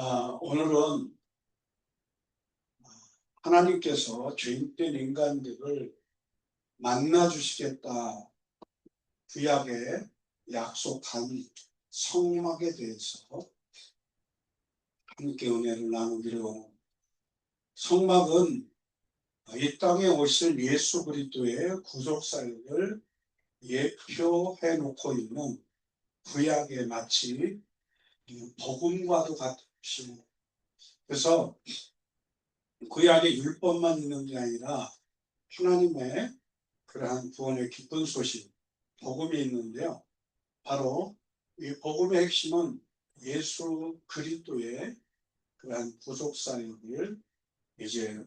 오늘은 하나님께서 죄인된 인간들을 만나 주시겠다 구약에 약속한 성막에 대해서 함께 은혜를 나누기를 원합니다. 성막은 이 땅에 오실 예수 그리스도의 구속 사역을 예표해 놓고 있는 구약의 마치 복음과도 같은 것입니다. 그래서 구약의 율법만 있는 게 아니라 하나님의 그러한 구원의 기쁜 소식, 복음이 있는데요. 바로 이 복음의 핵심은 예수 그리스도의 그러한 구속 사역을 이제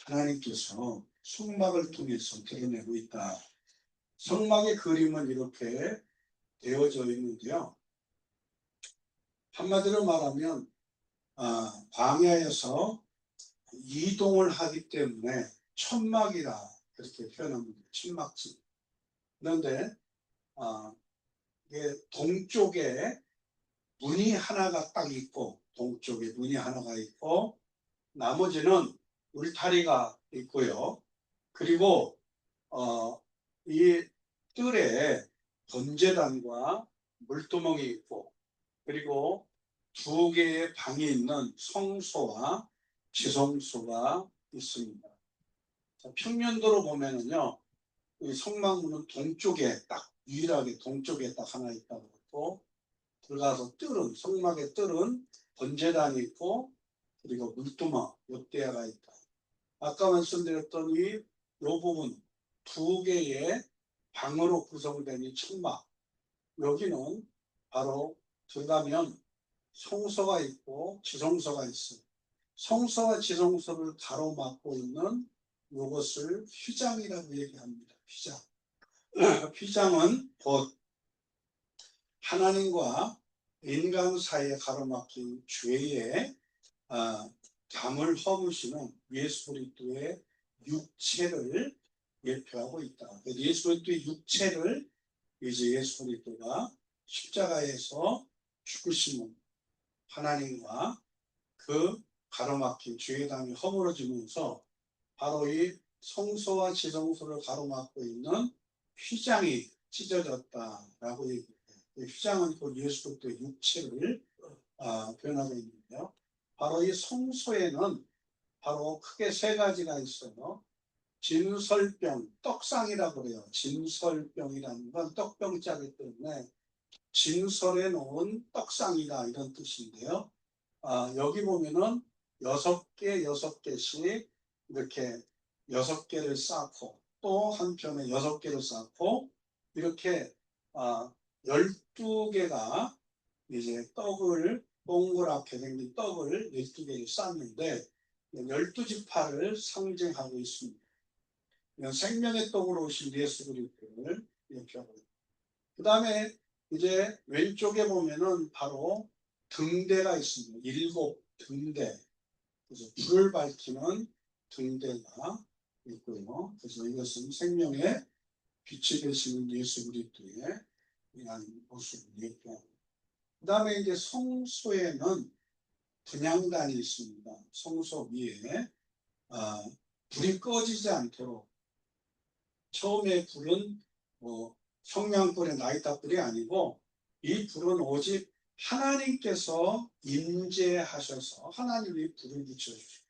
하나님께서 성막을 통해서 드러내고 있다. 성막의 그림은 이렇게 되어져 있는데요. 한마디로 말하면 광야에서 이동을 하기 때문에 천막이라 그렇게 표현합니다. 천막집. 그런데 이게 동쪽에 문이 하나가 딱 있고, 동쪽에 문이 하나가 있고, 나머지는 울타리가 있고요. 그리고 이 뜰에 번제단과 물두멍이 있고, 그리고 두 개의 방이 있는 성소와 지성소가 있습니다. 평면도로 보면은요, 이 성막문은 동쪽에 딱 유일하게 동쪽에 딱 하나 있다고 그랬고, 들어가서 뜰은 성막의 뜰은 번제단이 있고, 그리고 물두멍 역대야가 있다. 아까 말씀드렸던 이 부분 두 개의 방으로 구성된 이 천막, 여기는 바로 들어가면 성소가 있고 지성소가 있어요. 성소와 지성소를 가로막고 있는 이것을 휘장이라고 얘기합니다. 휘장. 휘장은 곧 하나님과 인간 사이에 가로막힌 죄의 담을 허무시는 예수 그리스도의 육체를 예표하고 있다. 예수 그리스도의 육체를 이제 예수 그리스도가 십자가에서 죽으심은 하나님과 그 가로막힌 죄의 담이 허물어지면서 바로 이 성소와 지성소를 가로막고 있는 휘장이 찢어졌다라고 얘기해요. 휘장은 그 예수 그리스도의 육체를 표현하고 있는데요. 바로 이 성소에는 바로 크게 세 가지가 있어요. 진설병, 떡상이라고 그래요. 진설병이라는 건 떡병자기 때문에 진설에 놓은 떡상이다 이런 뜻인데요. 여기 보면은 6개, 6개씩 이렇게 6개를 쌓고 또 한편에 6개를 쌓고 이렇게 12개가 이제 떡을 동그랗게 생긴 떡을 12개를 쌓는데 12지파를 상징하고 있습니다. 생명의 떡으로 오신 예수 그리스도를 얘기하고 있습니다. 그 다음에 이제 왼쪽에 보면은 바로 등대가 있습니다. 7등대. 그래서 불을 밝히는 등대가 있고요. 그래서 이것은 생명의 빛이 되시는 예수 그리스도의 이러한 모습을 얘기하고. 그 다음에 이제 성소에는 분향단이 있습니다. 성소 위에 불이 꺼지지 않도록 처음에 불은 성냥불의 나이타불이 아니고 이 불은 오직 하나님께서 임재하셔서 하나님이 불을 붙여주시고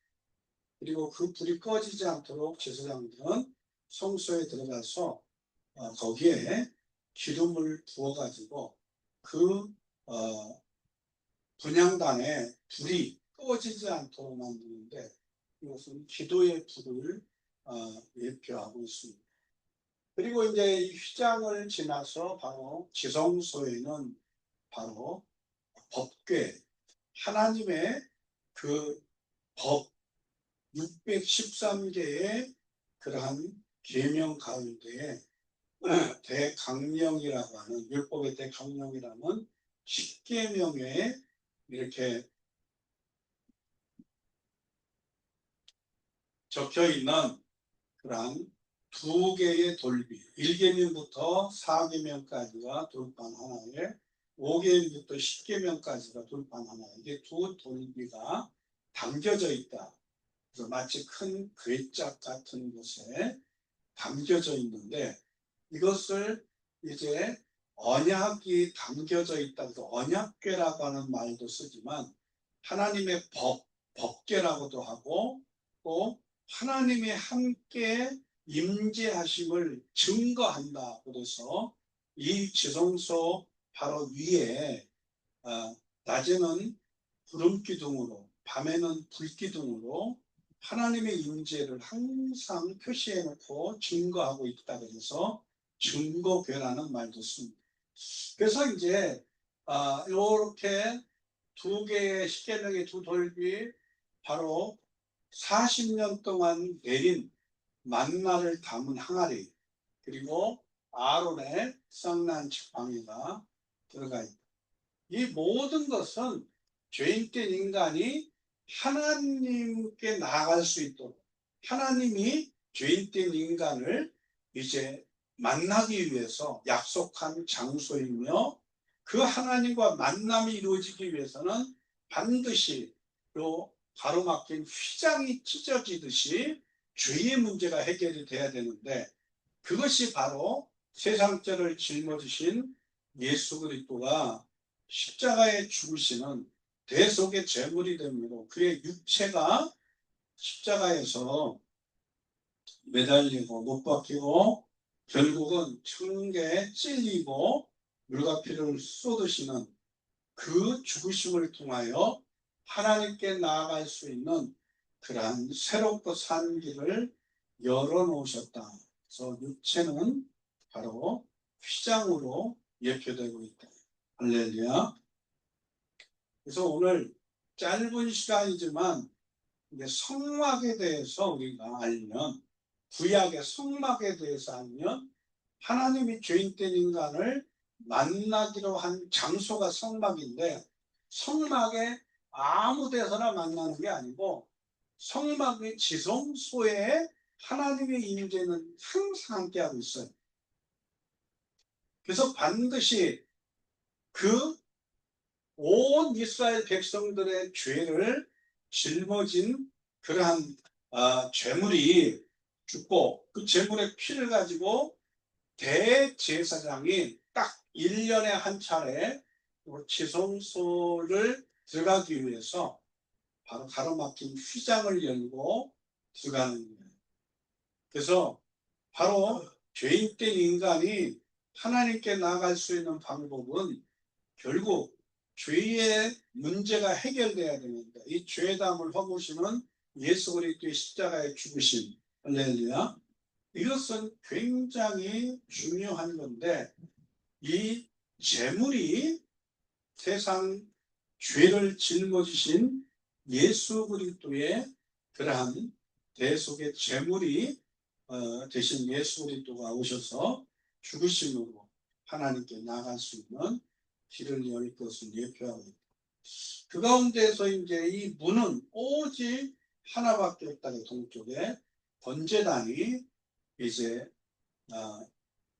그리고 그 불이 꺼지지 않도록 제사장들은 성소에 들어가서 거기에 기름을 부어가지고 그 분향단에 불이 꺼지지 않도록 만드는데 이것은 기도의 불을 예표하고 있습니다. 그리고 이제 이 휘장을 지나서 바로 지성소에는 바로 법궤, 하나님의 그 법 613개의 그러한 계명 가운데 대강령이라고 하는 율법의 대강령이라는 10계명에 이렇게 적혀 있는 그러한 2개의 돌비, 1계명부터 4계명까지가 돌판 하나에 5계명부터 10계명까지가 돌판 하나. 이게 두 돌비가 담겨져 있다. 그래서 마치 큰 괴짝 같은 곳에 담겨져 있는데 이것을 이제 언약이 담겨져 있다. 그래서 언약궤라고 하는 말도 쓰지만 하나님의 법궤라고도 하고 또 하나님이 함께 임재하심을 증거한다. 그래서 이 지성소 바로 위에 낮에는 구름기둥으로 밤에는 불기둥으로 하나님의 임재를 항상 표시해 놓고 증거하고 있다. 그래서 증거궤라는 말도 씁니다. 그래서 이제 이렇게 두 개의 십계명의 두 돌비 바로 40년 동안 내린 만나를 담은 항아리 그리고 아론의 쌍난 지팡이가 들어가 있다. 이 모든 것은 죄인된 인간이 하나님께 나아갈 수 있도록 하나님이 죄인된 인간을 이제 만나기 위해서 약속한 장소이며 그 하나님과 만남이 이루어지기 위해서는 반드시 요 가로막힌 휘장이 찢어지듯이 죄의 문제가 해결이 돼야 되는데 그것이 바로 세상죄를 짊어지신 예수 그리스도가 십자가에 죽으시는 대속의 제물이 되므로 그의 육체가 십자가에서 매달리고 못 박히고 결국은 천국에 찔리고 물과 피를 쏟으시는 그 죽으심을 통하여 하나님께 나아갈 수 있는 그러한 새롭고 산 길을 열어놓으셨다. 그래서 육체는 바로 휘장으로 예표되고 있다. 할렐루야. 그래서 오늘 짧은 시간이지만 성막에 대해서 우리가 알면 구약의 성막에 대해서 알면 하나님이 죄인된 인간을 만나기로 한 장소가 성막인데 성막에 아무 데서나 만나는 게 아니고 성막의 지성소에 하나님의 임재는 항상 함께하고 있어요. 그래서 반드시 그 온 이스라엘 백성들의 죄를 짊어진 그러한 죄물이 죽고 그 죄물의 피를 가지고 대제사장이 딱 1년에 한 차례 지성소를 들어가기 위해서 바로 가로막힌 휘장을 열고 들어가는 거예요. 그래서 바로 죄인된 인간이 하나님께 나아갈 수 있는 방법은 결국 죄의 문제가 해결돼야 됩니다. 이 죄담을 허무시는 예수 그리스도의 십자가의 죽으심, 할렐루야. 이것은 굉장히 중요한 건데 이 제물이 세상 죄를 짊어지신 예수 그리스도의 그러한 대속의 제물이 되신 예수 그리스도가 오셔서 죽으심으로 하나님께 나아갈 수 있는 길을 열 것을 예표하고 있다. 그 가운데서 이제 이 문은 오직 하나밖에 없다. 동쪽에 번제단이 이제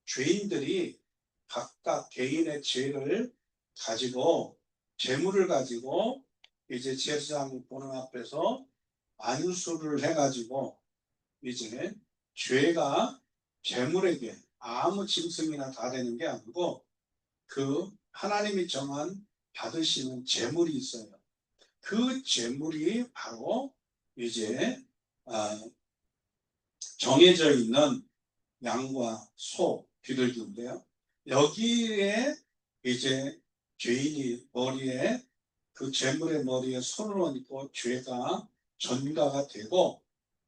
죄인들이 각각 개인의 죄를 가지고 재물을 가지고 이제 제사장 보는 앞에서 안수를 해가지고 이제 죄가 재물에게 아무 짐승이나 다 되는 게 아니고 그 하나님이 정한 받으시는 제물이 있어요. 그 제물이 바로 이제 정해져 있는 양과 소, 비둘기인데요. 여기에 이제 죄인이 머리에 그 제물의 머리에 손을 얹고 죄가 전가가 되고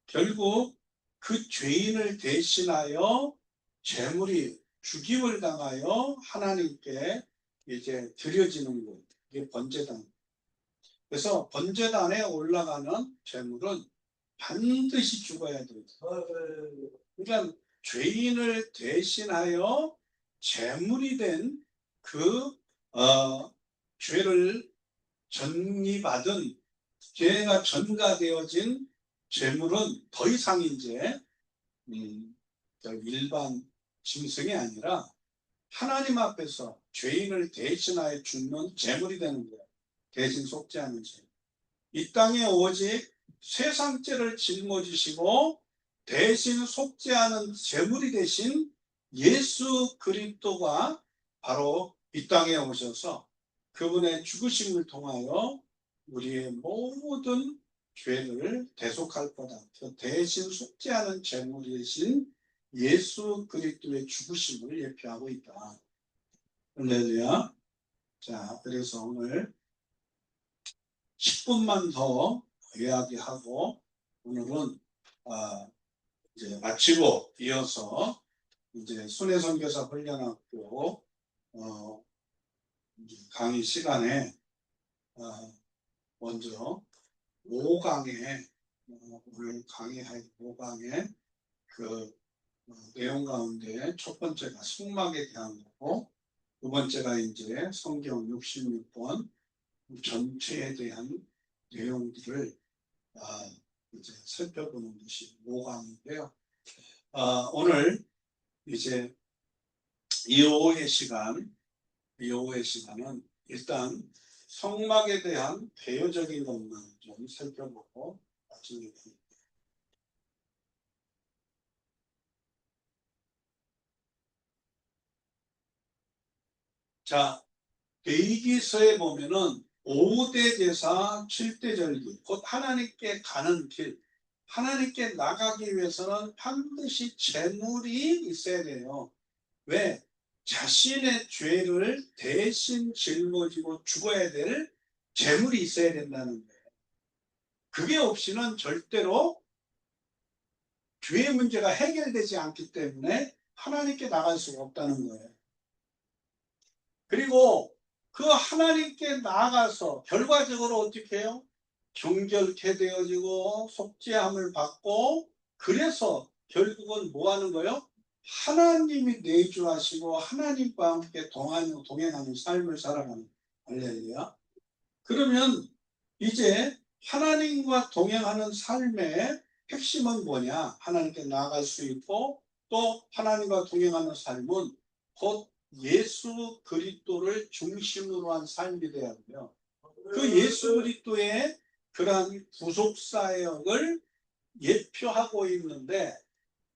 결국 그 죄인을 대신하여 제물이 죽임을 당하여 하나님께 이제 드려지는 것. 이게 번제단. 그래서 번제단에 올라가는 제물은 반드시 죽어야 돼요. 그러니까 죄인을 대신하여 제물이 된 그 죄를 전이받은 죄가 전가되어진 제물은 더 이상 이제 일반 짐승이 아니라 하나님 앞에서 죄인을 대신하여 죽는 제물이 되는 거예요. 대신 속죄하는 죄. 이 땅에 오직 세상죄를 짊어지시고 대신 속죄하는 제물이 되신 예수 그리스도가 바로 이 땅에 오셔서 그분의 죽으심을 통하여 우리의 모든 죄를 대속할 거다. 대신 속죄하는 제물이 되신 예수 그리스도의 죽으심을 예표하고 있다. 할렐루야. 자, 그래서 오늘 10분만 더 이야기하고 오늘은 이제 마치고 이어서 이제 순회 선교사 훈련학교 강의 시간에 먼저 5강에 오늘 강의할 5강에 그 내용 가운데 첫 번째가 숙막에 대한 거고 두 번째가 이제 성경 66권 전체에 대한 내용들을 이제 살펴보는 것이 5강인데요. 오늘 이제 이 오후의 시간은 일단 성막에 대한 개요적인 것만 좀 살펴보고 마치겠습니다. 자, 레위기서에 보면은 5대 제사, 7대 절기, 곧 하나님께 가는 길, 하나님께 나가기 위해서는 반드시 제물이 있어야 돼요. 왜? 자신의 죄를 대신 짊어지고 죽어야 될 제물이 있어야 된다는 거예요. 그게 없이는 절대로 죄의 문제가 해결되지 않기 때문에 하나님께 나갈 수가 없다는 거예요. 그리고 그 하나님께 나아가서 결과적으로 어떻게 해요? 정결케 되어지고 속죄함을 받고 그래서 결국은 뭐 하는 거예요? 하나님이 내주하시고 하나님과 함께 동행하는 삶을 살아가는 할렐루야. 그러면 이제 하나님과 동행하는 삶의 핵심은 뭐냐? 하나님께 나아갈 수 있고 또 하나님과 동행하는 삶은 곧 예수 그리스도를 중심으로 한 삶이 되어야 하고요. 그 예수 그리스도의 그러한 구속사역을 예표하고 있는데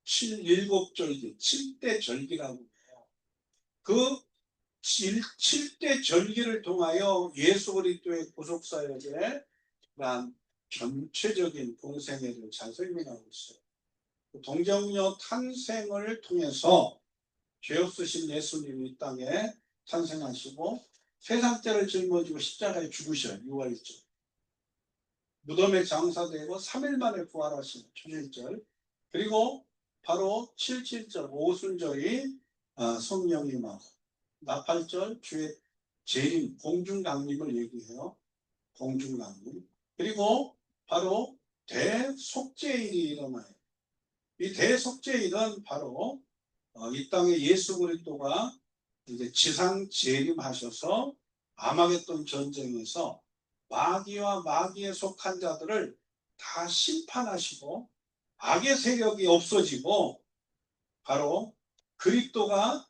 7절기, 7대 절기라고 해요. 그 7대 절기를 통하여 예수 그리스도의 구속사역의 그러한 전체적인 공생애를 잘 설명하고 있어요. 동정녀 탄생을 통해서 죄 없으신 예수님이 이 땅에 탄생하시고 세상죄를 짊어지고 십자가에 죽으셔요. 6월절. 무덤에 장사되고 3일 만에 부활하신 초일절. 그리고 바로 77절 오순절이 성령이 임하고 나팔절 주의 재림 공중강림을 얘기해요. 공중강림. 그리고 바로 대속죄일이 일어나요. 이 대속죄일은 바로 이 땅에 예수 그리스도가 이제 지상 재림하셔서 아마겟돈 전쟁에서 마귀와 마귀에 속한 자들을 다 심판하시고 악의 세력이 없어지고 바로 그리스도가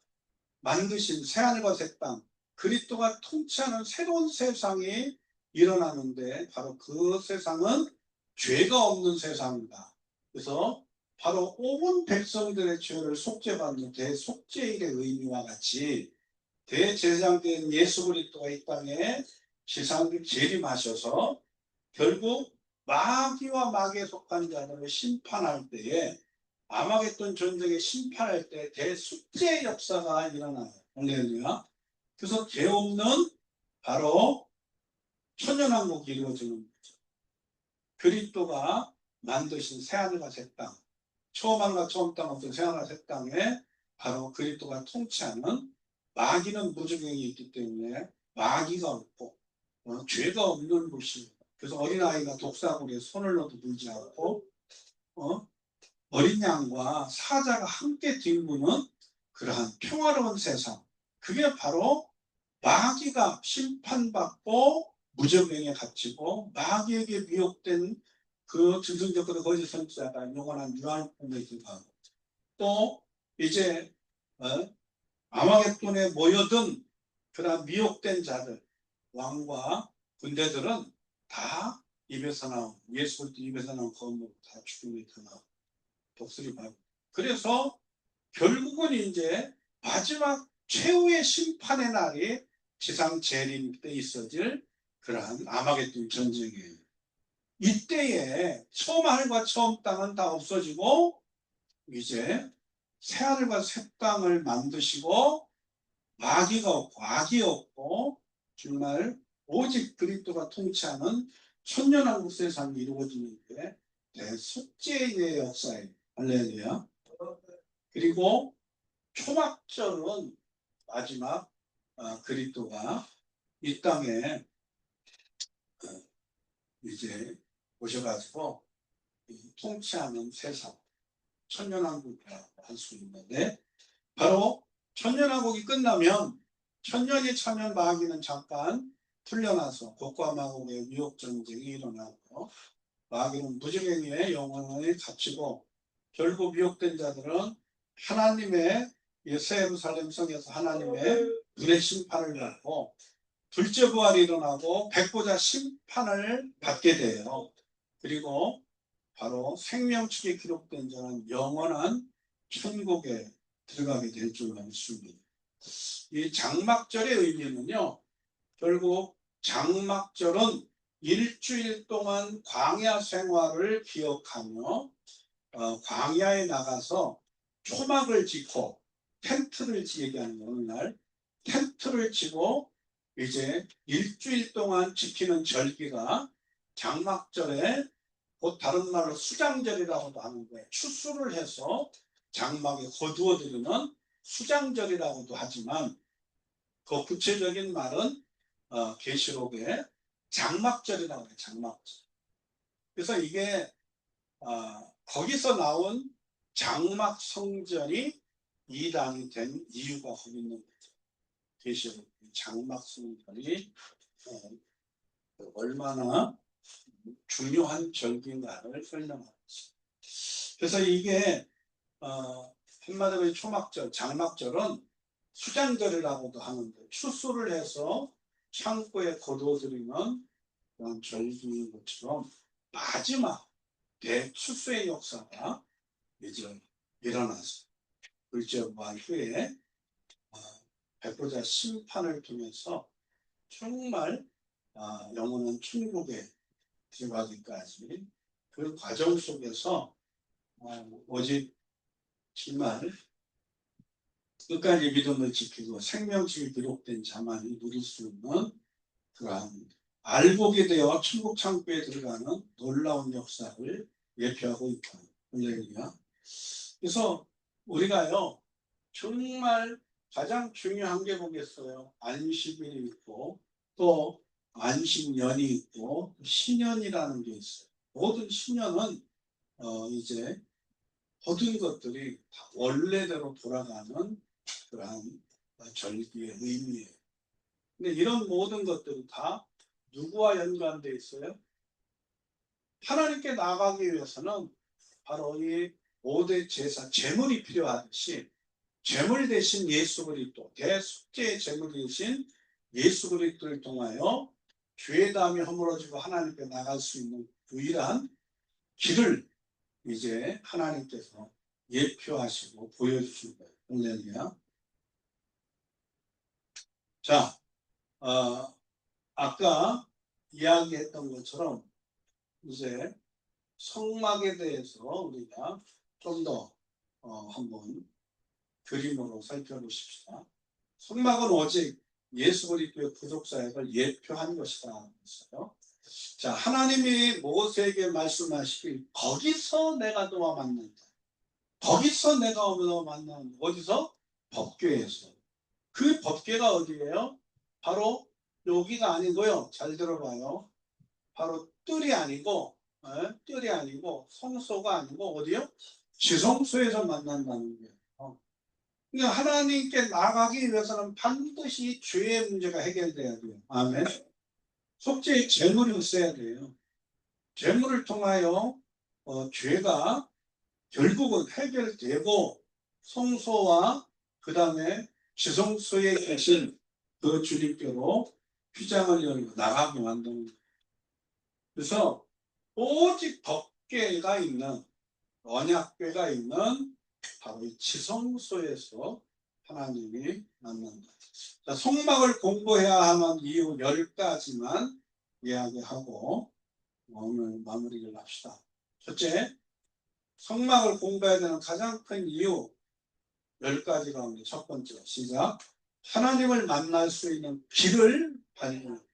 만드신 새하늘과 새 땅, 그리스도가 통치하는 새로운 세상이 일어나는데 바로 그 세상은 죄가 없는 세상이다. 그래서 바로 온 백성들의 죄를 속죄받는 대속죄일의 의미와 같이 대제사장된 예수 그리스도가 이 땅에 지상에 재림하셔서 결국 마귀와 마귀에 속한 자들을 심판할 때에 아마겟돈 전쟁에 심판할 때 대속죄 역사가 일어나요. 할렐루야. 그래서 죄 없는 바로 천년왕국이 이루어지는 거죠. 그리스도가 만드신 새하늘과 새 땅, 처음 하늘과 처음 땅 없던 새하늘과 새 땅에 바로 그리스도가 통치하는 마귀는 무적행이 있기 때문에 마귀가 없고 죄가 없는 곳입니다. 그래서 어린아이가 독사구리에 손을 넣어도 물지 않고 어린 양과 사자가 함께 뒹구는 그러한 평화로운 세상, 그게 바로 마귀가 심판받고 무저병에 갇히고 마귀에게 미혹된 그 증승적으로 거짓 선지자가 영원한 유한꿈에 들어가고 또 이제 아마겟돈에 모여든 그러나 미혹된 자들, 왕과 군대들은 다 입에서 나온, 예수 그리스도 입에서 나온 거짓말로 다 죽음이 다 나오고 독수리 밟고. 그래서 결국은 이제 마지막 최후의 심판의 날이 지상 재림 때 있어질 그러한 아마겟돈 전쟁이에요. 이때에 처음 하늘과 처음 땅은 다 없어지고 이제 새 하늘과 새 땅을 만드시고 마귀가 없고 악이 없고 정말 오직 그리스도가 통치하는 천년왕국 세상이 이루어지는 게 대속죄의 역사예요. 할렐루야. 그리고 초막절은 마지막 그리스도가 이 땅에 이제 오셔가지고 통치하는 세상 천년왕국이라고 할 수 있는데, 바로 천년왕국이 끝나면 천년이 차면 마귀는 잠깐 풀려나서 곡과 마곡의 유혹전쟁이 일어나고 마귀는 무지갱이의 영혼을 갇히고 결국 미혹된 자들은 하나님의 새 예루살렘 성에서 하나님의 불의 심판을 받고 둘째 부활이 일어나고 백보자 심판을 받게 돼요. 그리고 바로 생명책에 기록된 자는 영원한 천국에 들어가게 될 줄 믿습니다. 이 장막절의 의미는요, 결국 장막절은 일주일 동안 광야 생활을 기억하며 광야에 나가서 초막을 짓고 텐트를 얘기하는 어느 날 텐트를 치고 이제 일주일 동안 지키는 절기가 장막절에, 곧 다른 말로 수장절이라고도 하는데 추수를 해서 장막에 거두어드리는 수장절이라고도 하지만 그 구체적인 말은 계시록에 장막절이라고 해요. 장막절. 그래서 이게 거기서 나온 장막 성전이 이단이 된 이유가 거기 있는 거죠. 계시록 장막 성전이 얼마나 중요한 절기인가를 설명하고 있습니다. 그래서 이게 한마디로 초막절, 장막절은 수장절이라고도 하는데 추수를 해서 창고에 거두어들이는 그런 절기인 것처럼 마지막 대추수의 역사가 이제 일어나서 둘째 부활 후에 백보자 심판을 통해서 정말 영원한 천국에 들어가기까지 그 과정 속에서 오직 정말 끝까지 믿음을 지키고 생명책에 기록된 자만이 누릴 수 있는 그러한 알곡이 되어 천국 창고에 들어가는 놀라운 역사를 예표하고 있다. 할렐루야. 그래서 우리가요 정말 가장 중요한 게 뭐겠어요? 안식일이 있고 또 안식년이 있고 신년이라는 게 있어요. 모든 신년은 이제 모든 것들이 다 원래대로 돌아가는 그러한 절기의 의미예요. 근데 이런 모든 것들이 다 누구와 연관되어 있어요? 하나님께 나아가기 위해서는 바로 이 5대 제사, 제물이 필요하듯이 제물 대신 예수 그리스도, 대속죄의 제물 대신 예수 그리스도를 통하여 죄의 담이 허물어지고 하나님께 나갈 수 있는 유일한 길을 이제 하나님께서 예표하시고 보여주신 거예요. 할렐루야. 자, 아까 이야기했던 것처럼 이제 성막에 대해서 우리가 좀 더 한번 그림으로 살펴보십시다. 성막은 오직 예수 그리스도의 구속 사역을 예표한 것이다 했어요. 자, 하나님이 모세에게 말씀하시길 거기서 내가 너와 만난다. 거기서 내가 너와 만난다. 어디서? 법궤에서. 그 법궤가 어디예요? 바로 여기가 아니고요. 잘 들어봐요. 바로 뜰이 아니고 뜰이 아니고 성소가 아니고 어디요? 지성소에서 만난다는 거예요. 그러니까 하나님께 나가기 위해서는 반드시 죄의 문제가 해결돼야 돼요. 아멘. 속죄의 제물이 있어야 돼요. 제물을 통하여 죄가 결국은 해결되고 성소와 그 다음에 지성소에 계신 그 주님께로 휘장을 열고 나가게 만드는 거예요. 그래서 오직 덕계가 있는, 언약궤가 있는 바로 이 지성소에서 하나님이 만난다. 자, 성막을 공부해야 하는 이유 10가지만 이야기하고 오늘 마무리를 합시다. 첫째, 성막을 공부해야 되는 가장 큰 이유 10가지 가운데 첫 번째, 시작. 하나님을 만날 수 있는 길을 발견합니다.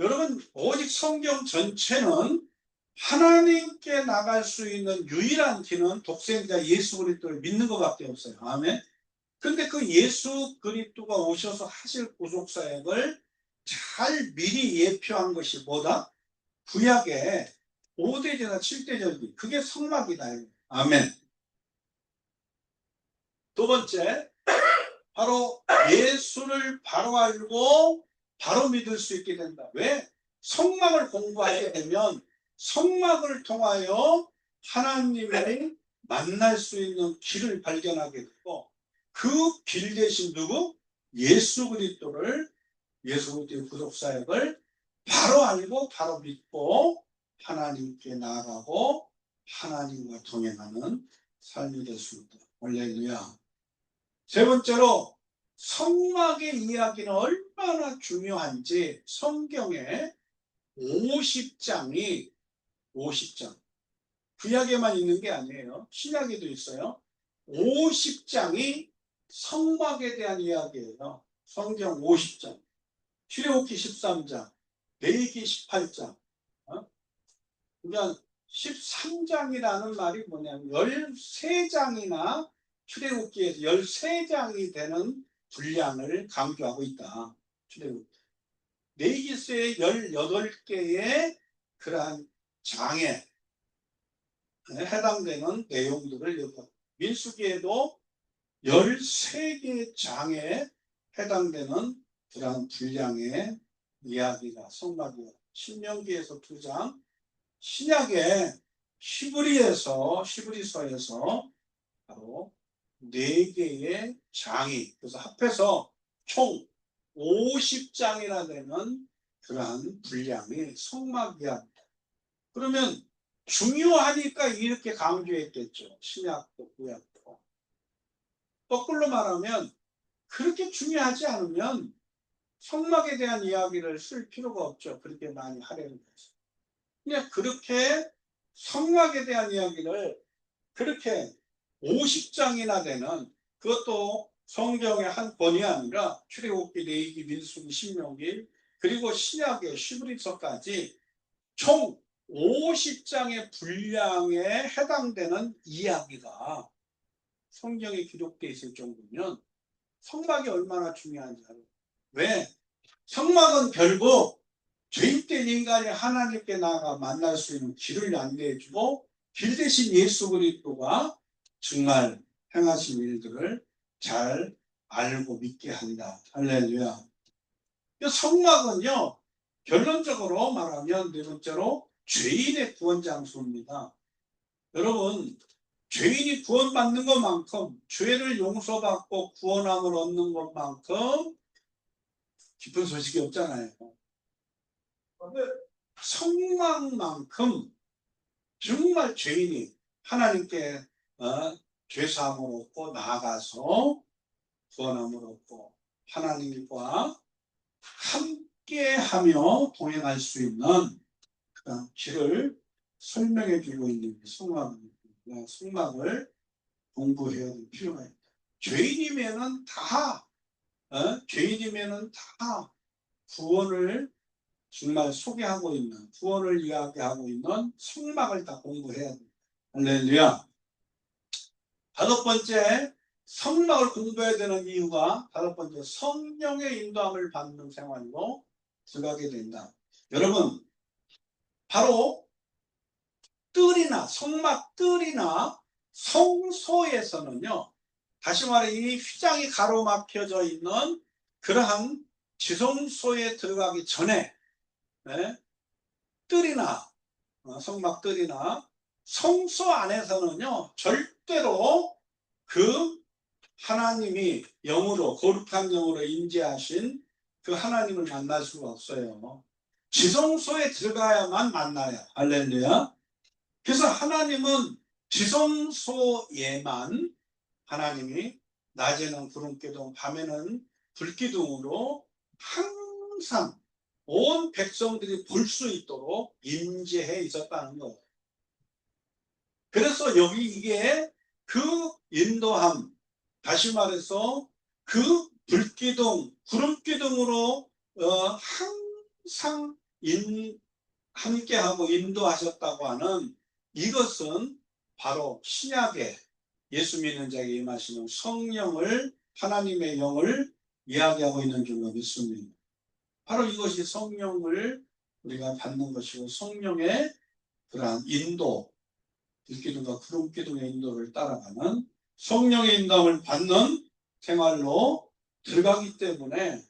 여러분, 오직 성경 전체는 하나님께 나갈 수 있는 유일한 길은 독생자 예수 그리스도를 믿는 것밖에 없어요. 아멘. 근데 그 예수 그리스도가 오셔서 하실 구속사역을 잘 미리 예표한 것이 뭐다? 구약의 5대제나 7대절기. 그게 성막이다. 아멘. 두 번째, 바로 예수를 바로 알고 바로 믿을 수 있게 된다. 왜? 성막을 공부하게 되면 성막을 통하여 하나님을 만날 수 있는 길을 발견하게 되고, 그 길 대신 누구? 예수 그리스도의 구속사역을 바로 알고 바로 믿고 하나님께 나아가고 하나님과 동행하는 삶이 될 수 있다. 할렐루야. 세 번째로, 성막의 이야기는 얼마나 중요한지 성경에 50장이 50장, 구약에만 있는 게 아니에요. 신약에도 있어요. 50장이 성막에 대한 이야기예요. 성경 50장. 출애굽기 13장, 레위기 18장. 그러니까 13장이라는 말이 뭐냐면 13장이나 출애굽기에서 13장이 되는 분량을 강조하고 있다. 출애굽기. 레위기서의 18개의 그러한 장에 해당되는 내용들을 여기, 민수기에도 13개의 장에 해당되는 그러한 분량의 이야기가 성막이에요. 신명기에서 2장, 신약의 히브리서에서 바로 4개의 장이, 그래서 합해서 총 50장이나 되는 그러한 분량이 성막 이야기입니다. 그러면 중요하니까 이렇게 강조했겠죠. 신약도 구약도. 거꾸로 말하면 그렇게 중요하지 않으면 성막에 대한 이야기를 쓸 필요가 없죠. 그렇게 많이 하려는 거죠. 그냥 그렇게 성막에 대한 이야기를 그렇게 50장이나 되는, 그것도 성경의 한 권이 아니라 출애굽기, 레위기, 민수기, 신명기, 그리고 신약의 히브리서까지 총 50장의 분량에 해당되는 이야기가 성경에 기록되어 있을 정도면 성막이 얼마나 중요한지 알아요. 왜? 성막은 결국 죄인된 인간이 하나님께 나아가 만날 수 있는 길을 안내해주고, 길 대신 예수 그리스도가 정말 행하신 일들을 잘 알고 믿게 한다. 할렐루야. 성막은요, 결론적으로 말하면 네 번째로 죄인의 구원 장소입니다. 여러분, 죄인이 구원받는 것만큼, 죄를 용서받고 구원함을 얻는 것만큼 기쁜 소식이 없잖아요. 성막만큼 정말 죄인이 하나님께 죄사함을 얻고 나아가서 구원함을 얻고 하나님과 함께하며 동행할 수 있는 그런 길을 설명해 주고 있는 성막을 공부해야 될 필요가 있다. 죄인이면은 다 구원을 정말 소개하고 있는, 구원을 이야기하고 있는 성막을 다 공부해야 됩니다. 할렐루야. 다섯 번째, 성막을 공부해야 되는 이유가, 다섯 번째, 성령의 인도함을 받는 생활로 들어가게 된다. 여러분, 바로 성막 뜰이나 성소에서는요, 다시 말해 이 휘장이 가로막혀져 있는 그러한 지성소에 들어가기 전에 뜰이나 성막 뜰이나 성소 안에서는요, 절대로 그 하나님이 영으로, 거룩한 영으로 임재하신 그 하나님을 만날 수가 없어요. 지성소에 들어가야만 만나요. 할렐루야. 그래서 하나님은 지성소에만, 하나님이 낮에는 구름기둥, 밤에는 불기둥으로 항상 온 백성들이 볼 수 있도록 임재해 있었다는 거예요. 그래서 여기 이게 그 인도함, 다시 말해서 그 불기둥, 구름기둥으로 항상 함께하고 인도하셨다고 하는 이것은 바로 신약에 예수 믿는 자에게 임하시는 성령을, 하나님의 영을 이야기하고 있는 줄로 믿습니다. 바로 이것이 성령을 우리가 받는 것이고, 성령의 그러한 인도, 불기둥과 구름기둥의 인도를 따라가는 성령의 인도를 받는 생활로 들어가기 때문에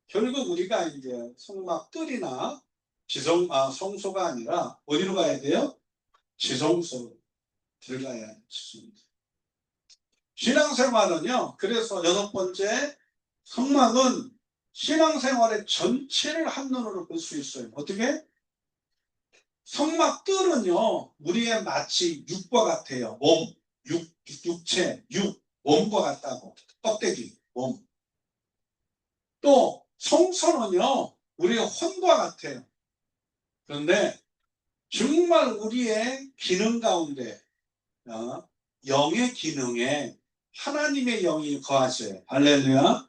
결국 우리가 이제 성막들이나 성소가 아니라 어디로 가야 돼요? 지성소로 들어가야 좋습니다. 신앙생활은요, 그래서 6번째, 성막은 신앙생활의 전체를 한눈으로 볼 수 있어요. 어떻게? 성막들은요, 우리의 마치 육과 같아요. 몸, 육체, 몸과 같다고. 껍데기, 몸. 또 성소는요, 우리의 혼과 같아요. 그런데 정말 우리의 기능 가운데, 영의 기능에 하나님의 영이 거하세요. 할렐루야.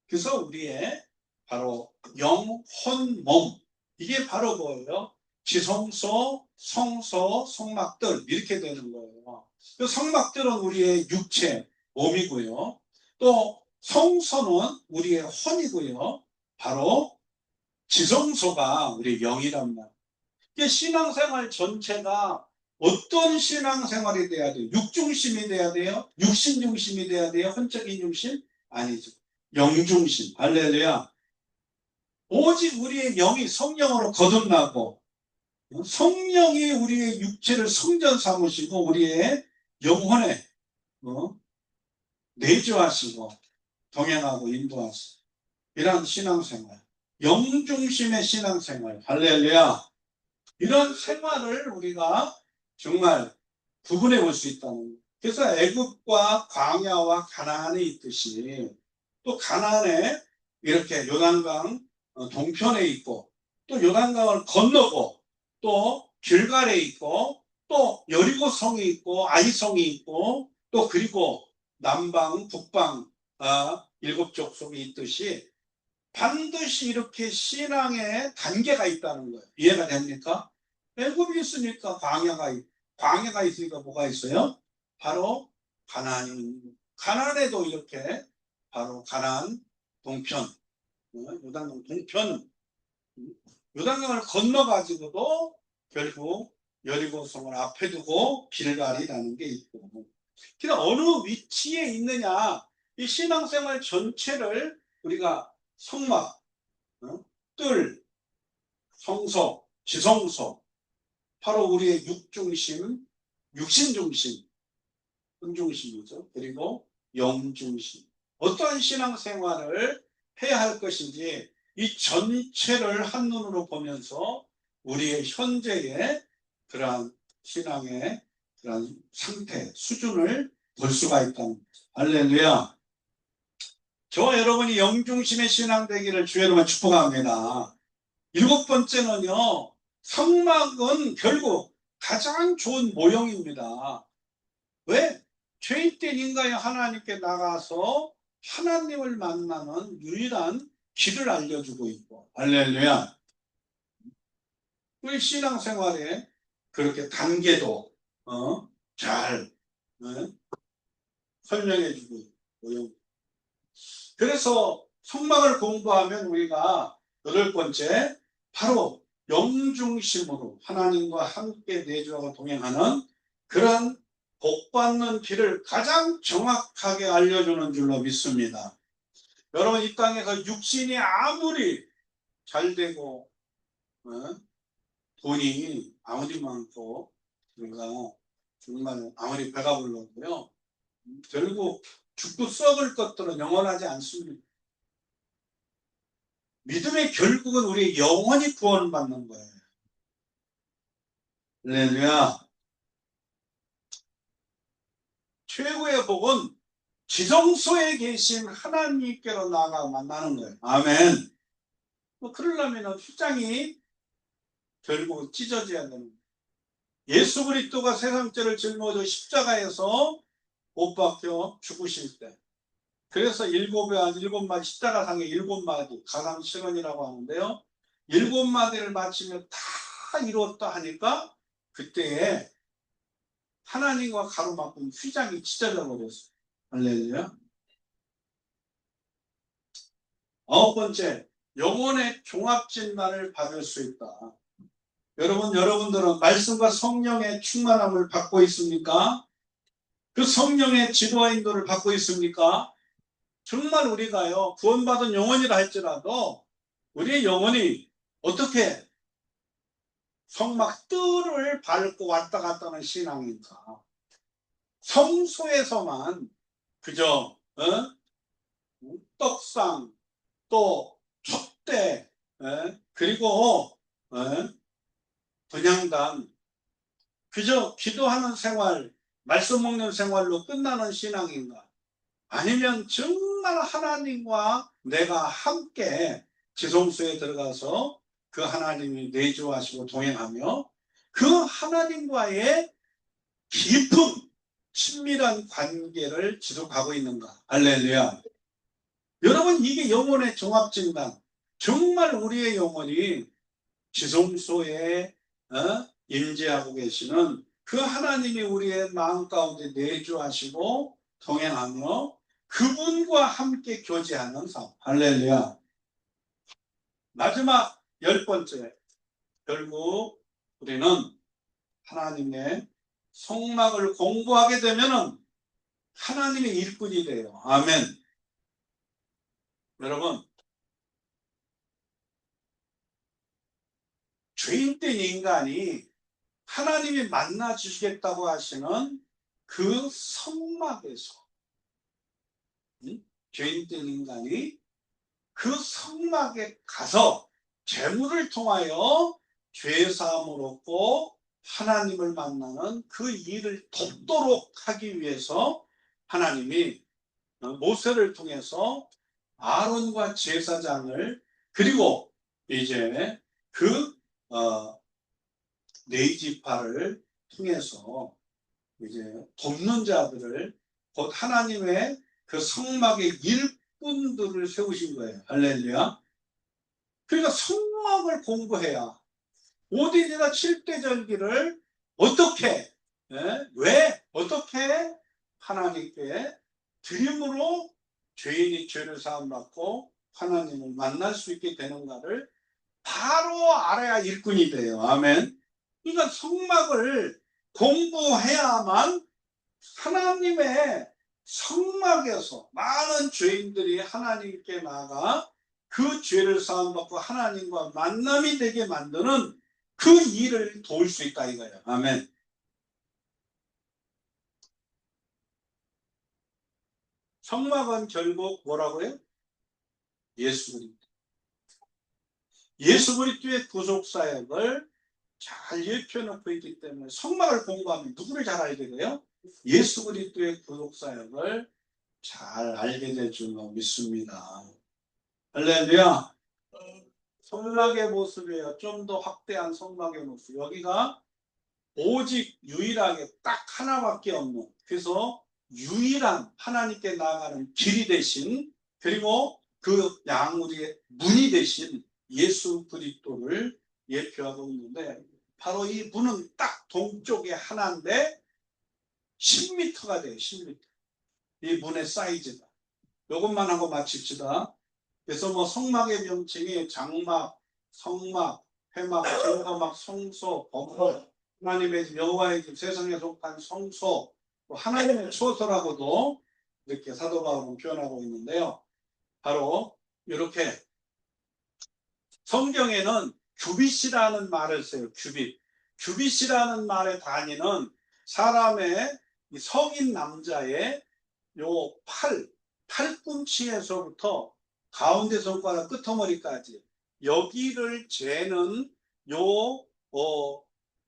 그래서 우리의 바로 영, 혼, 몸, 이게 바로 뭐예요? 지성소, 성소, 성막들, 이렇게 되는 거예요. 그 성막들은 우리의 육체, 몸이고요. 또 성소는 우리의 혼이고요. 바로 지성소가 우리의 영이란 말이에요. 신앙생활 전체가 어떤 신앙생활이 돼야 돼요? 육중심이 돼야 돼요? 육신중심이 돼야 돼요? 혼적인 중심? 아니죠. 영중심. 할렐루야. 오직 우리의 영이 성령으로 거듭나고, 성령이 우리의 육체를 성전 삼으시고 우리의 영혼에 내주하시고 동행하고 인도하시고, 이런 신앙생활, 영중심의 신앙생활, 할렐루야. 이런 생활을 우리가 정말 구분해 볼 수 있다는 거예요. 그래서 애굽과 광야와 가나안에 있듯이, 또 가나안에 이렇게 요단강 동편에 있고, 또 요단강을 건너고, 또 길갈에 있고, 또 여리고성이 있고, 아이성이 있고, 또 그리고 남방, 북방 7족속이 있듯이 반드시 이렇게 신앙의 단계가 있다는 거예요. 이해가 됩니까? 애굽이 있으니까 광야가 있으니까 뭐가 있어요? 바로 가나안에도 이렇게 바로 가나안 동편, 요단강 동편, 요단강을 건너가지고도 결국 여리고성을 앞에 두고 길갈이라는 게 있고, 그러니까 어느 위치에 있느냐, 이 신앙생활 전체를 우리가 성막, 뜰, 성소, 지성소, 바로 우리의 육중심, 육신중심, 흥중심이죠. 그리고 영중심. 어떠한 신앙생활을 해야 할 것인지 이 전체를 한눈으로 보면서 우리의 현재의 그러한 신앙의 그러한 상태, 수준을 볼 수가 있다는 거죠. 할렐루야. 저와 여러분이 영중심의 신앙 되기를 주의 이름으로 축복합니다. 7번째는요, 성막은 결국 가장 좋은 모형입니다. 왜? 죄인된 인간이 하나님께 나가서 하나님을 만나는 유일한 길을 알려주고 있고, 할렐루야. 우리 신앙생활에 그렇게 단계도 잘 설명해주고 있고, 그래서 성막을 공부하면 우리가 8번째, 바로 영중심으로 하나님과 함께 내주하고 동행하는 그런 복받는 길을 가장 정확하게 알려주는 줄로 믿습니다. 여러분, 이 땅에서 육신이 아무리 잘 되고 돈이 아무리 많고 우리가 정말 아무리 배가 불러도요, 결국 죽고 썩을 것들은 영원하지 않습니다. 믿음의 결국은 우리 영혼이 구원받는 거예요. 할렐루야. 최고의 복은 지성소에 계신 하나님께로 나아가 만나는 거예요. 아멘. 그러려면 휘장이 결국 찢어져야 되는 거예요. 예수 그리스도가 세상 죄를 짊어져 십자가에서 못 박혀 죽으실 때, 그래서 일곱 마디 십자가상에 7마디 가상실언이라고 하는데요, 7마디를 마치면 다 이루었다 하니까 그때에 하나님과 가로막힌 휘장이 찢어져 버렸어요. 할렐루야. 9번째, 영혼의 종합진단을 받을 수 있다. 여러분들은 말씀과 성령의 충만함을 받고 있습니까? 그 성령의 지도와 인도를 받고 있습니까? 정말 우리가요, 구원받은 영혼이라 할지라도 우리의 영혼이 어떻게 성막 뜰을 밟고 왔다 갔다 하는 신앙인가? 성소에서만 그저 떡상, 또 촛대, 그리고 분향단, 그저 기도하는 생활, 말씀 먹는 생활로 끝나는 신앙인가? 아니면 정말 하나님과 내가 함께 지성소에 들어가서 그 하나님이 내주하시고 동행하며 그 하나님과의 깊은 친밀한 관계를 지속하고 있는가? 할렐루야. 여러분, 이게 영혼의 종합진단. 정말 우리의 영혼이 지성소에 임재하고 계시는 그 하나님이 우리의 마음 가운데 내주하시고 동행하며 그분과 함께 교제하는 삶. 할렐루야. 마지막 10번째, 결국 우리는 하나님의 성막을 공부하게 되면은 하나님의 일꾼이 돼요. 아멘. 여러분, 죄인된 인간이 하나님이 만나 주시겠다고 하시는 그 성막에서, 죄인된 인간이 그 성막에 가서 제물을 통하여 죄사함을 얻고 하나님을 만나는 그 일을 돕도록 하기 위해서 하나님이 모세를 통해서 아론과 제사장을, 그리고 이제 그 네 지파를 통해서 이제 돕는 자들을, 곧 하나님의 그 성막의 일꾼들을 세우신 거예요. 할렐루야. 그러니까 성막을 공부해야 5대제나 7대절기를 어떻게, 왜 어떻게 하나님께 드림으로 죄인이 죄를 사함받고 하나님을 만날 수 있게 되는가를 바로 알아야 일꾼이 돼요. 아멘. 그러니까 성막을 공부해야만 하나님의 성막에서 많은 죄인들이 하나님께 나아가 그 죄를 사함받고 하나님과 만남이 되게 만드는 그 일을 도울 수 있다 이거예요. 아멘. 성막은 결국 뭐라고요? 예수 그리스도. 예수 그리스도의 구속 사역을 잘 예표해놓고 있기 때문에 성막을 공부하면 누구를 잘 알게 돼요? 예수 그리스도의 구속 사역을 잘 알게 될 줄로 믿습니다. 할렐루야. 성막의 모습이에요. 좀 더 확대한 성막의 모습. 여기가 오직 유일하게 딱 하나밖에 없는, 그래서 유일한 하나님께 나아가는 길이 되신, 그리고 그 양우리의 문이 되신 예수 그리스도를 예표하고 있는데, 바로 이 문은 딱 동쪽에 하나인데 10m가 돼요. 10m. 이 문의 사이즈가. 이것만 하고 마칩시다. 그래서 뭐 성막의 명칭이 장막, 성막, 회막, 증거막, 성소, 범법, 하나님의 여호와의 집, 세상에 속한 성소, 하나님의 초소라고도 이렇게 사도 바울은 표현하고 있는데요. 바로 이렇게 성경에는 규빗이라는 말을 써요. 규빗. 규빗이라는 말의 단위는 사람의 성인 남자의 요 팔꿈치에서부터 가운데 손가락 끄트머리까지 여기를 재는 요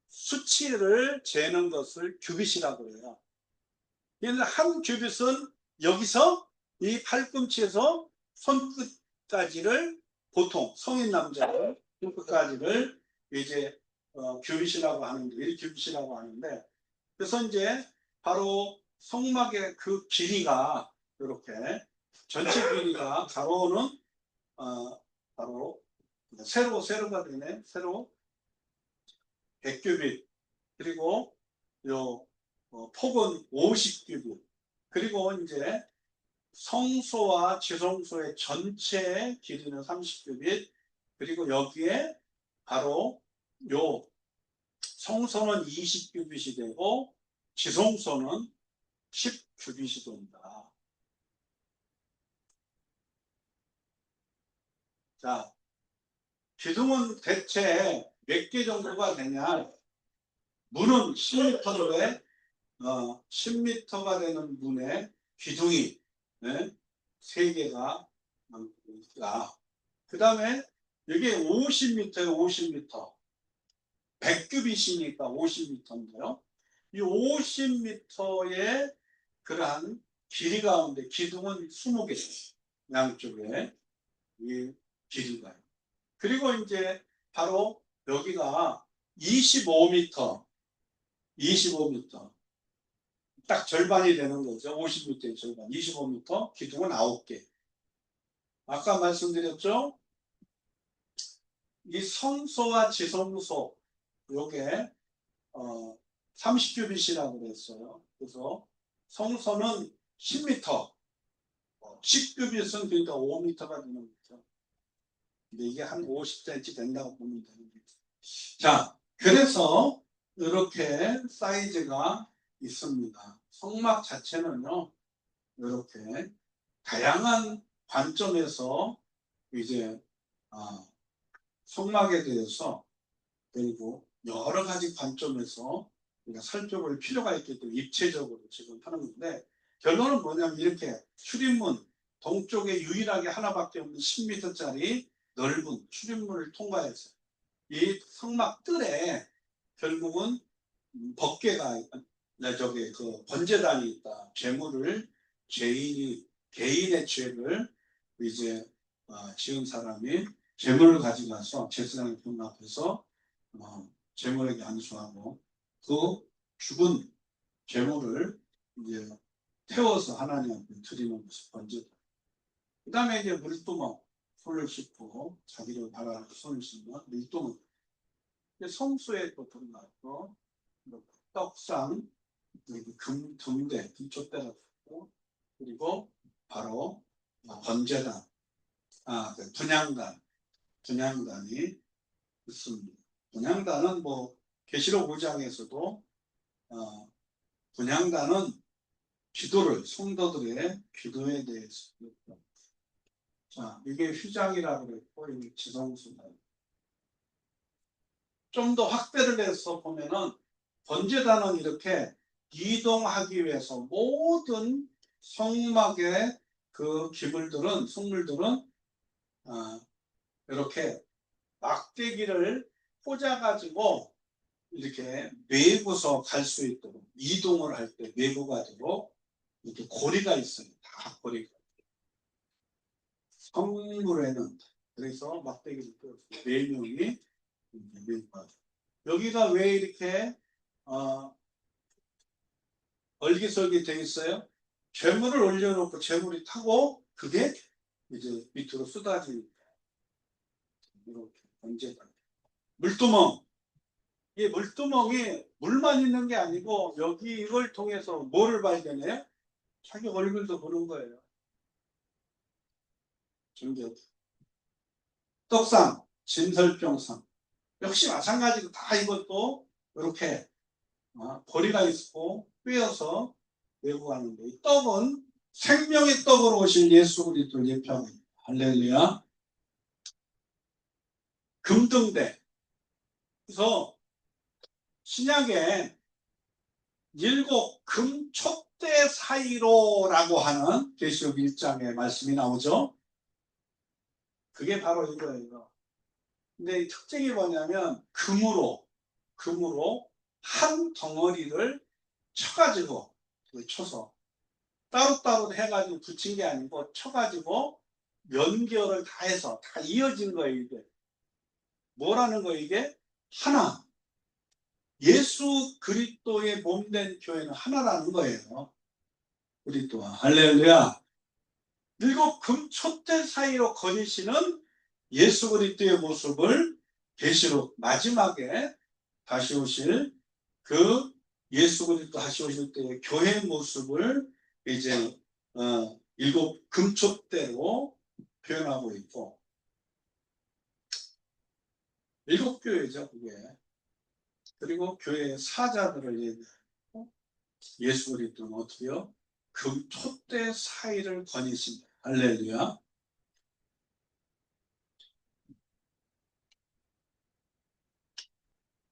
수치를 재는 것을 규빗이라고 해요. 얘는 한 규빗은 여기서 이 팔꿈치에서 손끝까지를 보통 성인 남자는 손끝까지를 이제 규빗이라고 하는데, 이 규빗이라고 하는데, 그래서 이제 바로 성막의 그 길이가 이렇게 전체 길이가 가로는 바로 세로가 되네. 세로 100규빗, 그리고 요 폭은 50규빗, 그리고 이제 성소와 지성소의 전체 길이는 30규빗, 그리고 여기에 바로 요 성소는 20규빗이 되고 지성소는 10규빗이 된다. 자, 기둥은 대체 몇 개 정도가 되냐? 문은 10m인데 10m가 되는 문에 기둥이 3개가 있다. 그 다음에 여기 50m에 50m, 100규빗이니까 50m인데요. 이 50m의 그러한 길이 가운데 기둥은 20개, 양쪽에 이 길이가. 그리고 이제 바로 여기가 25m, 딱 절반이 되는 거죠. 50m의 절반, 25m, 기둥은 9개. 아까 말씀드렸죠? 이 성소와 지성소, 요게 30규빗이라고 그랬어요. 그래서 성소는 10m, 10규빗은 그러니까 5m가 되는 거죠. 근데 이게 한 50cm 된다고 보면 되는 거죠. 자, 그래서 이렇게 사이즈가 있습니다. 성막 자체는요, 이렇게 다양한 관점에서 이제 성막에 대해서, 그리고 여러 가지 관점에서 우리가 살펴볼 필요가 있기 때문에 입체적으로 지금 하는 건데, 결론은 뭐냐면 이렇게 출입문, 동쪽에 유일하게 하나밖에 없는 10m짜리 넓은 출입문을 통과해서 이 성막 뜰에 결국은 법궤가, 저기 그 번제단이 있다. 죄물을 개인의 죄를 이제 지은 사람이 죄물을 가져가서 제사장의 분 앞에서 죄물에게 안수하고 그 죽은 죄물을 이제 태워서 하나님한테 드리는 것이 번제단. 그 다음에 이제 물두멍, 손을 씻고 자기를 바라는 손을 씻는 물두멍. 성수에 또 들어가서 떡상, 그리고 등대, 금촛대가 있고, 그리고 바로 번제단, 분향단이 있습니다. 분향단은 뭐 계시록 5장에서도 분향단은 기도를, 성도들의 기도에 대해서, 자, 이게 휘장이라고 그랬고, 이게 지성소다. 좀 더 확대를 해서 보면은 번제단은 이렇게 이동하기 위해서 모든 성막의 그 기물들은, 성물들은 이렇게 막대기를 꽂아가지고 이렇게 메고서 갈 수 있도록, 이동을 할 때 메고 가도록 이렇게 고리가 있어요. 다 고리가. 성물에는 그래서 막대기를 꽂아서 4명이 메고 가죠. 여기가 왜 이렇게 얼기설기 되어 있어요? 재물을 올려놓고 재물이 타고 그게 이제 밑으로 쏟아지니까 이렇게 번제단. 물두멍. 이 물두멍이 물만 있는 게 아니고 여기 이걸 통해서 뭐를 발견해요? 자기 얼굴도 보는 거예요. 전개. 떡상, 진설병상. 역시 마찬가지로 다 이것도 이렇게 고리가 있고 꿰어서 메고 가는데, 이 떡은 생명의 떡으로 오실 예수 그리스도를 예표하고 있다. 할렐루야. 금등대. 그래서 신약에 7 금촉 촛대 사이로라고 하는 계시록 1장의 말씀이 나오죠. 그게 바로 이거예요. 근데 이 특징이 뭐냐면 금으로 한 덩어리를 쳐가지고 쳐서 따로따로 해가지고 붙인 게 아니고 쳐가지고 연결을 다 해서 다 이어진 거예요. 이게 뭐라는 거예요? 이게 하나, 예수 그리스도의 몸된 교회는 하나라는 거예요. 그리스도와 할렐루야. 그리고 금촛대 사이로 거니시는 예수 그리스도의 모습을 계시록 마지막에 다시 오실 그 예수 그리스도 다시 오실 때의 교회의 모습을 이제 일곱 금촛대로 표현하고 있고, 일곱 교회죠 그게. 그리고 교회의 사자들을 얘기하고, 예수 그리스도는 어떻게요? 금촛대 사이를 거니신다. 할렐루야.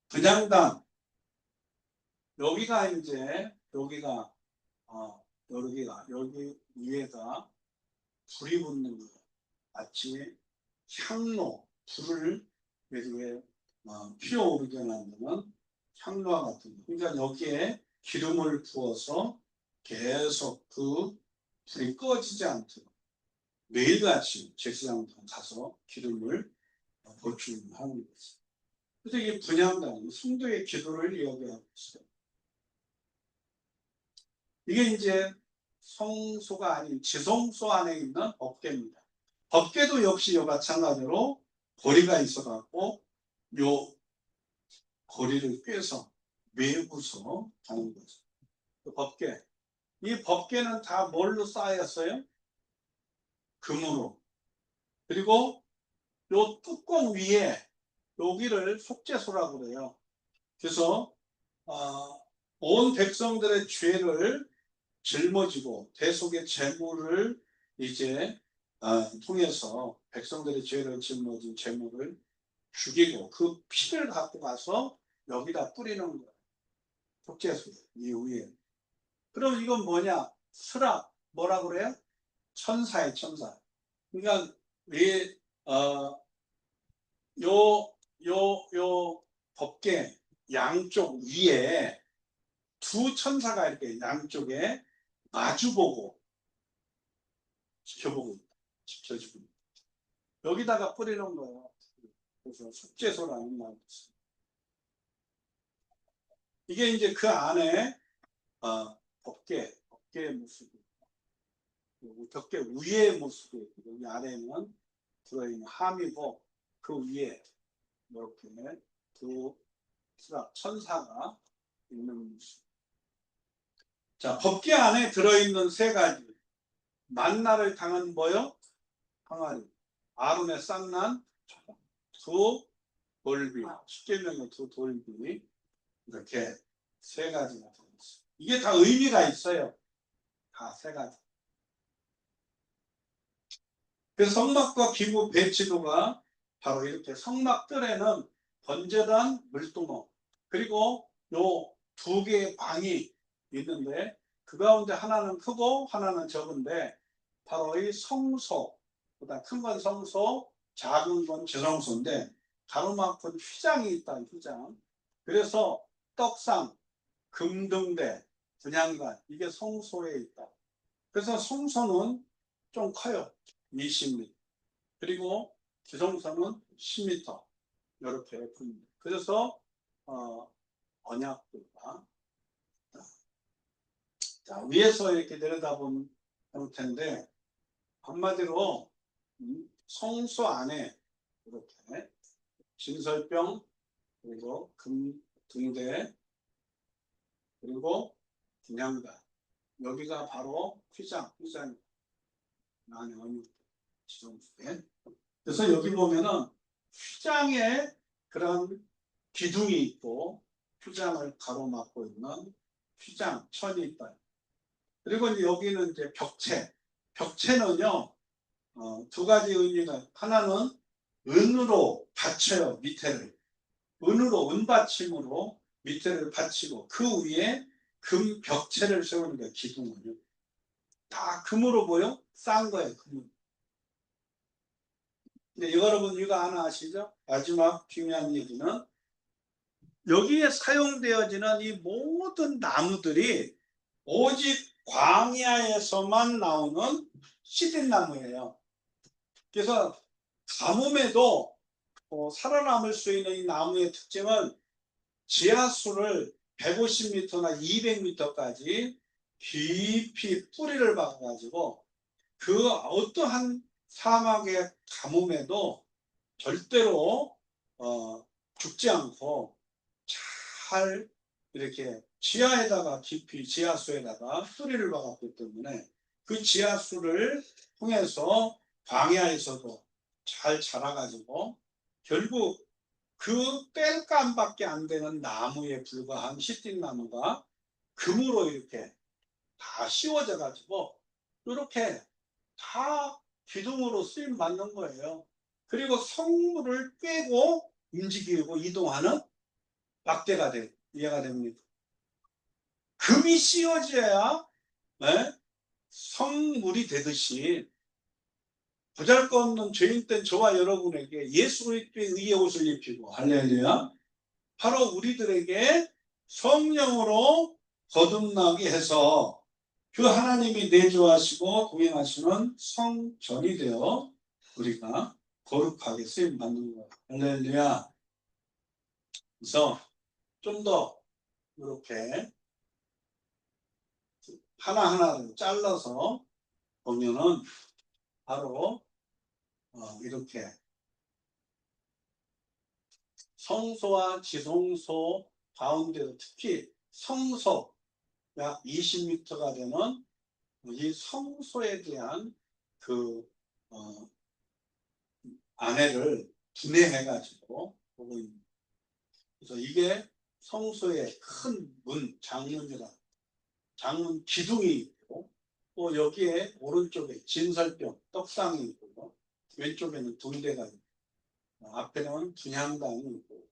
분향단, 여기가 이제 여기가 여기 위에가 불이 붙는 거예요. 마치 향로, 불을 이렇게 피어오르게 만드는 향로와 같은 거. 그러니까 여기에 기름을 부어서 계속 그 불이 꺼지지 않도록 매일같이 제사장도 가서 기름을 보충하는 거죠. 그래서 이게 분향단, 성도의 기도를 이야기하고 있어요. 이게 이제 성소가 아닌 지성소 안에 있는 법궤입니다. 법궤도 역시 이 마찬가지로 고리가 있어갖고 요 고리를 꿰서 외부서 가는 거죠. 그 법궤. 이 법궤는 다 뭘로 쌓였어요? 금으로. 그리고 요 뚜껑 위에 여기를 속죄소라고 그래요. 그래서 온 백성들의 죄를 짊어지고 대속의 제물을 이제 통해서 백성들의 죄를 짊어진 제물을 죽이고 그 피를 갖고 가서 여기다 뿌리는 거예요. 속죄소 이 위에. 그럼 이건 뭐냐? 스라 뭐라 그래요? 천사의 천사. 그러니까 요 법궤 양쪽 위에 두 천사가 이렇게 양쪽에 마주보고 지켜보고 있다. 지켜주고 있다. 여기다가 뿌리는 거예요. 그래서 속죄소라는 말이 있어요. 이게 이제 그 안에 법궤의 모습이, 법궤 위의 모습이 있고, 여기 아래는 들어있는 함이고 그 위에 이렇게 두 천사가 있는 모습. 자, 법궤 안에 들어있는 세 가지. 만나를 당한 뭐요? 항아리. 아론의 쌍난 두 돌비. 십계명의 두 돌비. 이렇게 세 가지가 들어있어요. 이게 다 의미가 있어요. 다 세 가지. 그래서 성막과 기구 배치도가 바로 이렇게 성막들에는 번제단 물두멍, 그리고 요 두 개의 방이 있는데 그 가운데 하나는 크고 하나는 적은데 바로 이 성소, 보다 큰 건 성소, 작은 건 제성소인데 가로막힌 휘장이 있다. 휘장. 그래서 떡상, 금등대, 분향관, 이게 성소에 있다. 그래서 성소는 좀 커요. 20m. 그리고 지성소는 10m. 이렇게 큽니다. 그래서 언약들과 위에서 이렇게 내려다본 형태인데 한마디로 성소 안에 이렇게 진설병, 그리고 금등대, 그리고 분향관, 여기가 바로 휘장 안에 언약 지성소에. 그래서 여기 보면은 휘장에 그런 기둥이 있고 휘장을 가로막고 있는 휘장 천이 있다. 그리고 이제 여기는 이제 벽체. 벽체는요 두 가지 의미가, 하나는 은으로 받쳐요. 밑에를 은으로, 은받침으로 밑에를 받치고 그 위에 금 벽체를 세우는 거예요. 기둥을요. 다 금으로 보여? 싼 거예요. 금으로. 근데 여러분 이거 하나 아시죠? 마지막 중요한 얘기는 여기에 사용되어지는 이 모든 나무들이 오직 광야에서만 나오는 시들나무예요. 그래서 가뭄에도 살아남을 수 있는 이 나무의 특징은 지하수를 150m나 200m까지 깊이 뿌리를 박아가지고 그 어떠한 사막의 가뭄에도 절대로 죽지 않고 잘 이렇게 지하에다가 깊이 지하수에다가 뿌리를 박았기 때문에 그 지하수를 통해서 광야에서도 잘 자라가지고 결국 그 땔감밖에 안 되는 나무에 불과한 시띠나무가 금으로 이렇게 다 씌워져 가지고 이렇게 다 기둥으로 쓰임 받는 거예요. 그리고 성물을 꿰고 움직이고 이동하는 막대가 돼요. 이해가 됩니까? 금이 씌워져야 성물이 되듯이 보잘것없는 죄인 된 저와 여러분에게 예수 그리스도의 의의 옷을 입히고 할렐루야 바로 우리들에게 성령으로 거듭나게 해서 그 하나님이 내주하시고 동행하시는 성전이 되어 우리가 거룩하게 쓰임 받는 거예요. 할렐루야. 그래서 좀 더 이렇게 하나하나를 잘라서 보면은 바로 이렇게 성소와 지성소 가운데도 특히 성소 약 20m가 되는 이 성소에 대한 그 안에를 분해해가지고 보고 있는. 그래서 이게 성소의 큰 문, 장문 기둥이 있고 또 여기에 오른쪽에 진설병, 떡상이 있고 왼쪽에는 등대가 있고 앞에는 분향당이 있고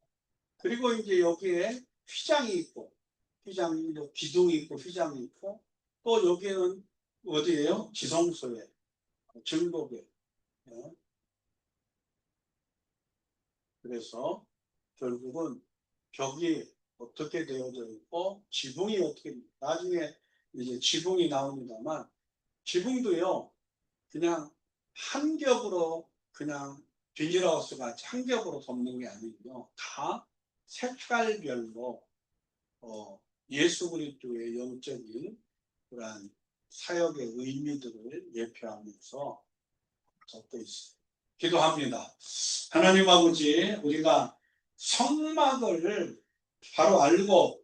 그리고 이제 여기에 휘장이 있고 휘장이 기둥이 있고 휘장이 있고 또 여기는 어디예요? 지성소에 증거계. 그래서 결국은 벽이 어떻게 되어져 있고 지붕이 어떻게 나중에 이제 지붕이 나옵니다만 지붕도요 그냥 한 겹으로 그냥 비닐하우스 같이 한 겹으로 덮는 게 아니고요 다 색깔별로 예수 그리스도의 영적인 그러한 사역의 의미들을 예표하면서 적혀 있습니다. 기도합니다. 하나님 아버지 우리가 성막을 바로 알고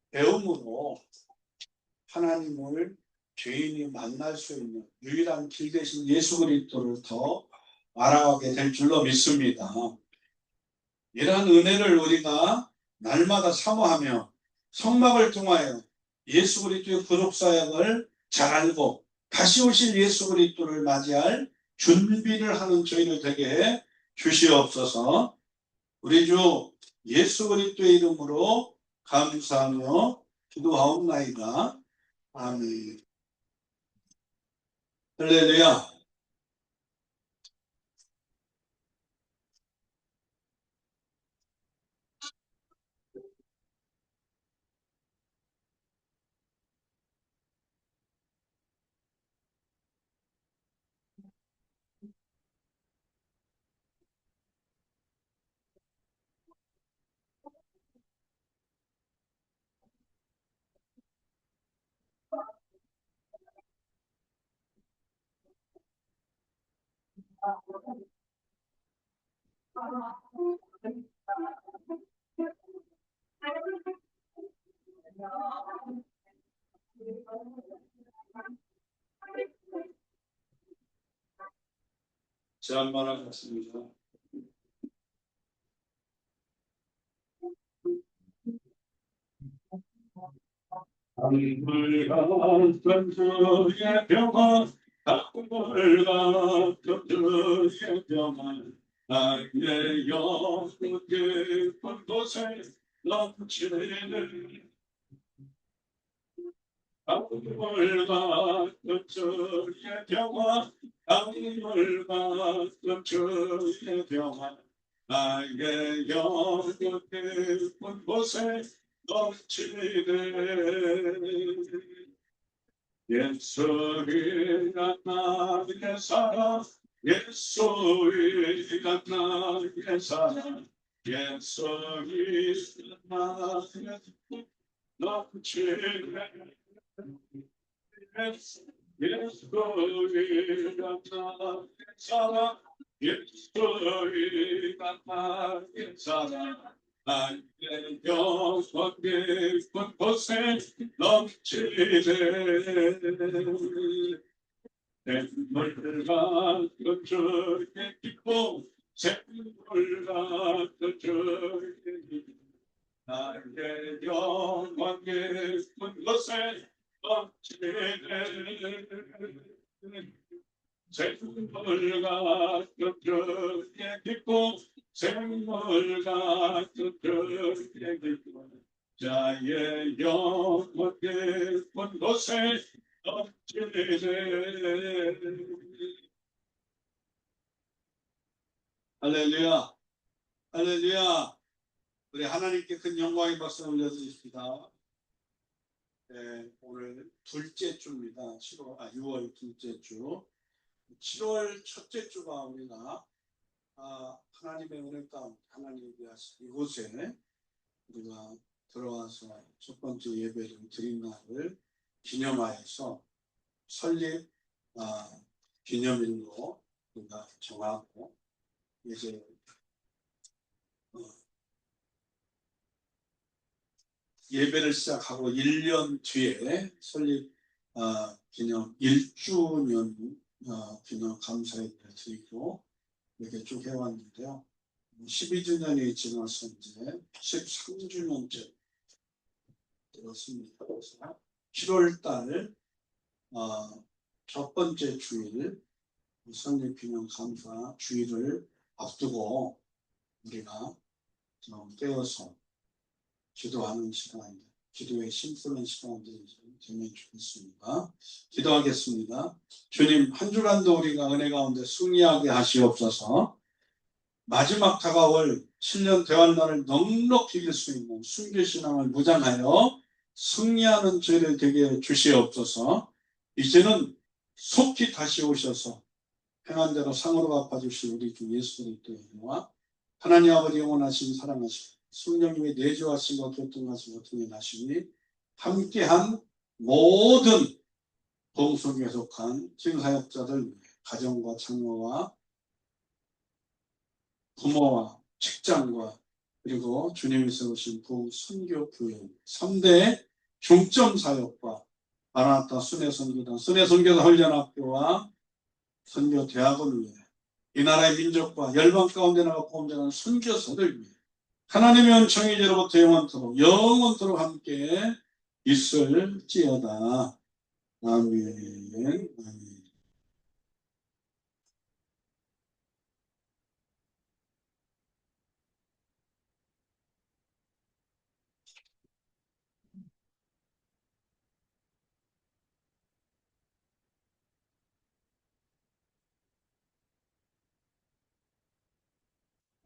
배움으로 하나님을 죄인이 만날 수 있는 유일한 길 대신 예수 그리스도를 더 알아가게 될 줄로 믿습니다. 이러한 은혜를 우리가 날마다 사모하며 성막을 통하여 예수 그리스도의 구속 사역을 잘 알고 다시 오실 예수 그리스도를 맞이할 준비를 하는 저희를 되게 해 주시옵소서. 우리 주 예수 그리스도의 이름으로 감사하며 기도하옵나이다. 아멘. 할렐루야. 제안만을 갖습니다. 강물 같은 주의 평화 강물 같은 주의 평화 나의 영혼 깊은 곳에 넘치는 강물과 주의 평화, 강물과 주의 평화, 나의 영혼 깊은 곳에 넘치네. 예수가 나의 사랑, 예수가 나의 사랑, 예수가 나의 넘치네. 예수가 나의 사랑, 예수가 나의 사랑, 나의 영혼 깊은 곳에 넘치네. 샘물과 주의 기쁨, 샘물과 주의 기쁨, 나의 영원 깊은 곳에 넘치네. 샘물과 주의 기쁨, 샘물과 주의 기쁨, 자의 영원 깊은 곳에 넘치네. 할렐루야, 할렐루야. 우리 하나님께 큰 영광의 박수 올려드립니다. 네, 오늘 둘째 주입니다. 6월 둘째 주. 7월 첫째 주가 우리가 하나님의 은혜 가운데 하나님이 하신 이곳에 우리가 들어와서 첫 번째 예배를 드린 날을 기념하여서 설립 기념일로 우리가 정하고 이제 예배를 시작하고 1년 뒤에 설립 기념 1주년 기념 감사예배를 드리고 이렇게 쭉 해왔는데요. 12주년이 지나서 이제 13주년째 되었습니다. 그래서 7월달 첫 번째 주일 설립 기념 감사 주일을 앞두고 우리가 좀 깨어서 기도하는 시간입니다. 기도의 심플한 시간들이 되면 좋겠습니다. 기도하겠습니다. 주님, 한 주간도 우리가 은혜 가운데 승리하게 하시옵소서. 마지막 다가올 7년 대환란을 넉넉히 이길 수 있는 순교신앙을 무장하여 승리하는 저희를 되게 주시옵소서. 이제는 속히 다시 오셔서 평안대로 상으로 갚아주실 우리 주 예수 그리스도의 은혜와 하나님 아버지 영원하신 사랑하시고 성령님의 내주하심과 교통하심과 통행하심이 함께한 모든 동성에 속한 증사역자들, 가정과 장로와 부모와 직장과 그리고 주님이 세우신 부선교교회 3대 중점사역과 마라나타 순회선교단, 순회선교단 훈련학교와 선교대학을 위해 이 나라의 민족과 열방 가운데 나가 공전하는 선교사들 위해 하나님의 은총이 이제로부터 영원토록 함께 있을지어다. 아멘. 아멘.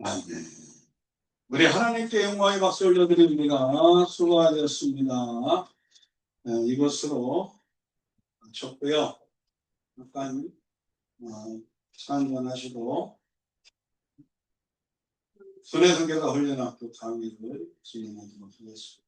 아멘. 우리 하나님께 영광의 박수 올려드립니다. 수고하셨습니다. 이것으로 마쳤고요. 잠깐 상견하시고 순회선교사 훈련학교 강의를 진행하도록 하겠습니다.